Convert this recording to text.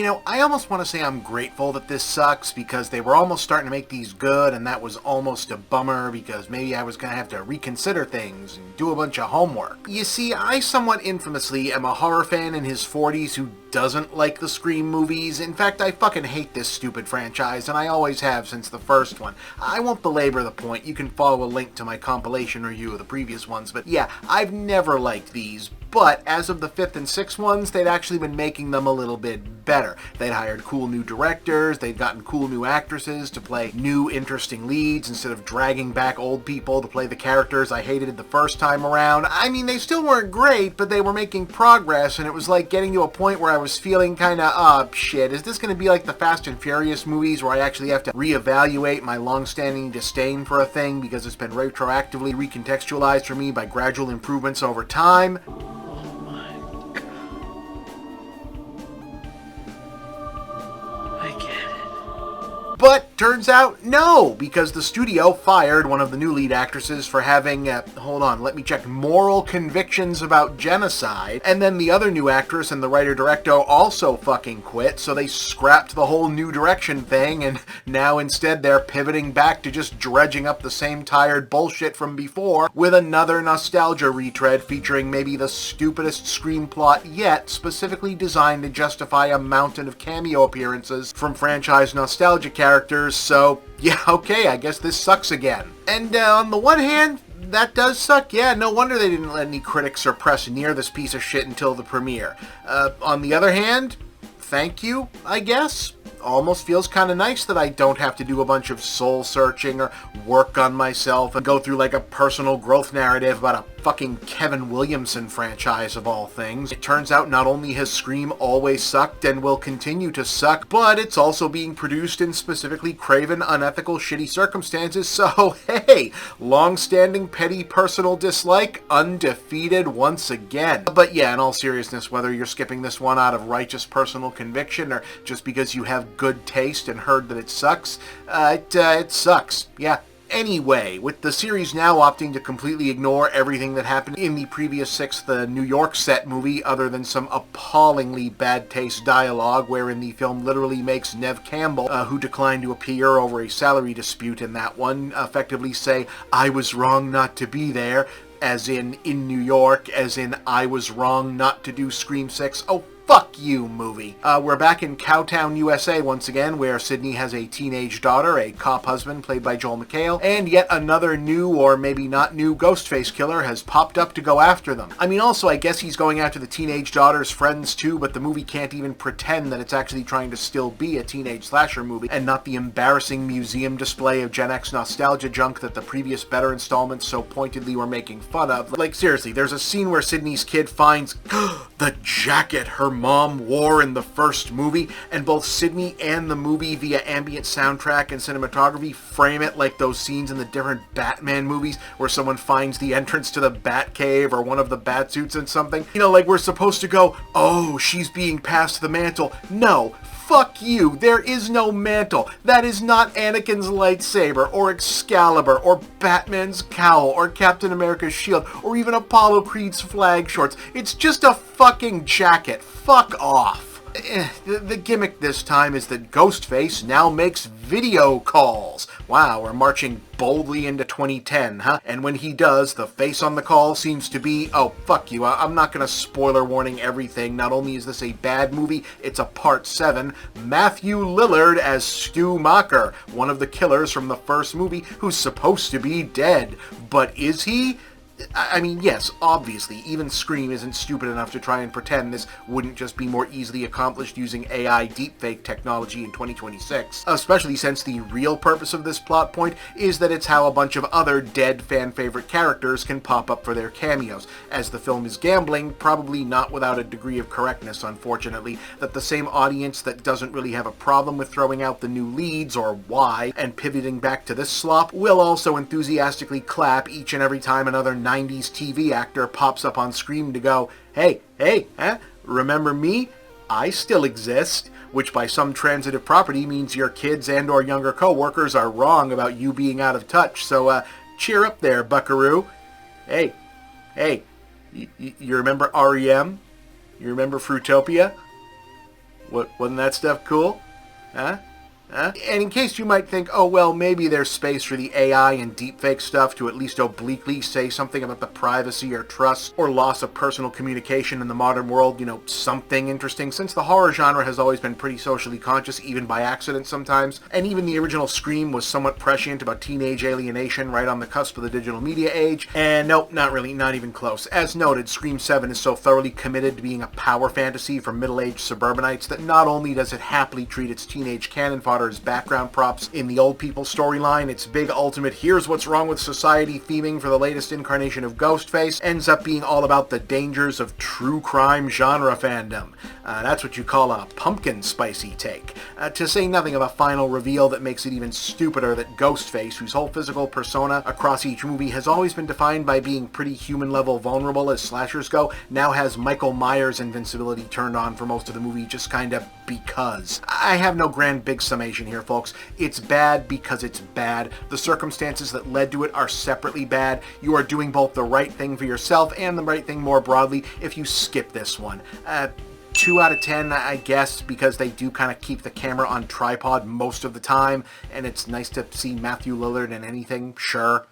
I almost want to say I'm grateful that this sucks, because they were almost starting to make these good, and that was almost a bummer, because maybe I was going to have to reconsider things and do a bunch of homework. You see, I somewhat infamously am a horror fan in his 40s who doesn't like the Scream movies. In fact, I fucking hate this stupid franchise, and I always have since the first one. I won't belabor the point. You can follow a link to my compilation review of the previous ones, but yeah, I've never liked these. But as of the 5th and 6th ones, they'd actually been making them a little bit better. They'd hired cool new directors, they'd gotten cool new actresses to play new, interesting leads instead of dragging back old people to play the characters I hated the first time around. I mean, they still weren't great, but they were making progress, and it was like getting to a point where I was feeling kinda, shit, is this gonna be like the Fast and Furious movies where I actually have to reevaluate my long-standing disdain for a thing because it's been retroactively recontextualized for me by gradual improvements over time? But turns out, no, because the studio fired one of the new lead actresses for having, moral convictions about genocide, and then the other new actress and the writer-director also fucking quit, so they scrapped the whole new direction thing, and now instead they're pivoting back to just dredging up the same tired bullshit from before with another nostalgia retread featuring maybe the stupidest Scream plot yet, specifically designed to justify a mountain of cameo appearances from franchise nostalgia characters. So, yeah, okay, I guess this sucks again. And on the one hand, that does suck. Yeah, no wonder they didn't let any critics or press near this piece of shit until the premiere. On the other hand, thank you, I guess. Almost feels kind of nice that I don't have to do a bunch of soul searching or work on myself and go through like a personal growth narrative about a fucking Kevin Williamson franchise of all things. It turns out not only has Scream always sucked and will continue to suck, but it's also being produced in specifically craven, unethical, shitty circumstances, so hey, long-standing petty personal dislike undefeated once again. But yeah, in all seriousness, whether you're skipping this one out of righteous personal conviction or just because you have good taste and heard that it sucks, it sucks. Yeah. Anyway, with the series now opting to completely ignore everything that happened in the previous 6th New York set movie other than some appallingly bad taste dialogue wherein the film literally makes Neve Campbell, who declined to appear over a salary dispute in that one, effectively say, "I was wrong not to be there," as in New York, as in I was wrong not to do Scream 6. Oh, fuck you, movie. We're back in Cowtown, USA once again, where Sydney has a teenage daughter, a cop husband played by Joel McHale, and yet another new, or maybe not new, Ghostface killer has popped up to go after them. I mean, also, I guess he's going after the teenage daughter's friends too, but the movie can't even pretend that it's actually trying to still be a teenage slasher movie, and not the embarrassing museum display of Gen X nostalgia junk that the previous better installments so pointedly were making fun of. Like, seriously, there's a scene where Sydney's kid finds the jacket her mom wore in the first movie, and both Sydney and the movie via ambient soundtrack and cinematography frame it like those scenes in the different Batman movies where someone finds the entrance to the Batcave or one of the Batsuits and something. You know, like we're supposed to go, oh, she's being passed the mantle. No. Fuck you, there is no mantle. That is not Anakin's lightsaber, or Excalibur, or Batman's cowl, or Captain America's shield, or even Apollo Creed's flag shorts. It's just a fucking jacket. Fuck off. The gimmick this time is that Ghostface now makes video calls. Wow, we're marching boldly into 2010, huh? And when he does, the face on the call seems to be, oh, fuck you, I'm not gonna spoiler warning everything. Not only is this a bad movie, it's a part 7. Matthew Lillard as Stu Macher, one of the killers from the first movie, who's supposed to be dead. But is he? I mean, yes, obviously, even Scream isn't stupid enough to try and pretend this wouldn't just be more easily accomplished using AI deepfake technology in 2026, especially since the real purpose of this plot point is that it's how a bunch of other dead fan-favorite characters can pop up for their cameos, as the film is gambling, probably not without a degree of correctness, unfortunately, that the same audience that doesn't really have a problem with throwing out the new leads, or why, and pivoting back to this slop, will also enthusiastically clap each and every time another 90s TV actor pops up on screen to go, hey, huh? Remember me? I still exist. Which by some transitive property means your kids and or younger co-workers are wrong about you being out of touch. So, cheer up there, buckaroo. Hey, you remember REM? You remember Fruitopia? Wasn't that stuff cool? Huh? And in case you might think, oh, well, maybe there's space for the AI and deepfake stuff to at least obliquely say something about the privacy or trust or loss of personal communication in the modern world, something interesting, since the horror genre has always been pretty socially conscious, even by accident sometimes, and even the original Scream was somewhat prescient about teenage alienation right on the cusp of the digital media age, and nope, not really, not even close. As noted, Scream 7 is so thoroughly committed to being a power fantasy for middle-aged suburbanites that not only does it happily treat its teenage cannon fodder as background props in the old people storyline, its big ultimate here's what's wrong with society theming for the latest incarnation of Ghostface ends up being all about the dangers of true crime genre fandom. That's what you call a pumpkin spicy take. To say nothing of a final reveal that makes it even stupider that Ghostface, whose whole physical persona across each movie has always been defined by being pretty human-level vulnerable as slashers go, now has Michael Myers' invincibility turned on for most of the movie just kinda because. I have no grand big summation here, folks. It's bad because it's bad. The circumstances that led to it are separately bad. You are doing both the right thing for yourself and the right thing more broadly if you skip this one. 2 out of 10, I guess, because they do kind of keep the camera on tripod most of the time, and it's nice to see Matthew Lillard in anything, sure.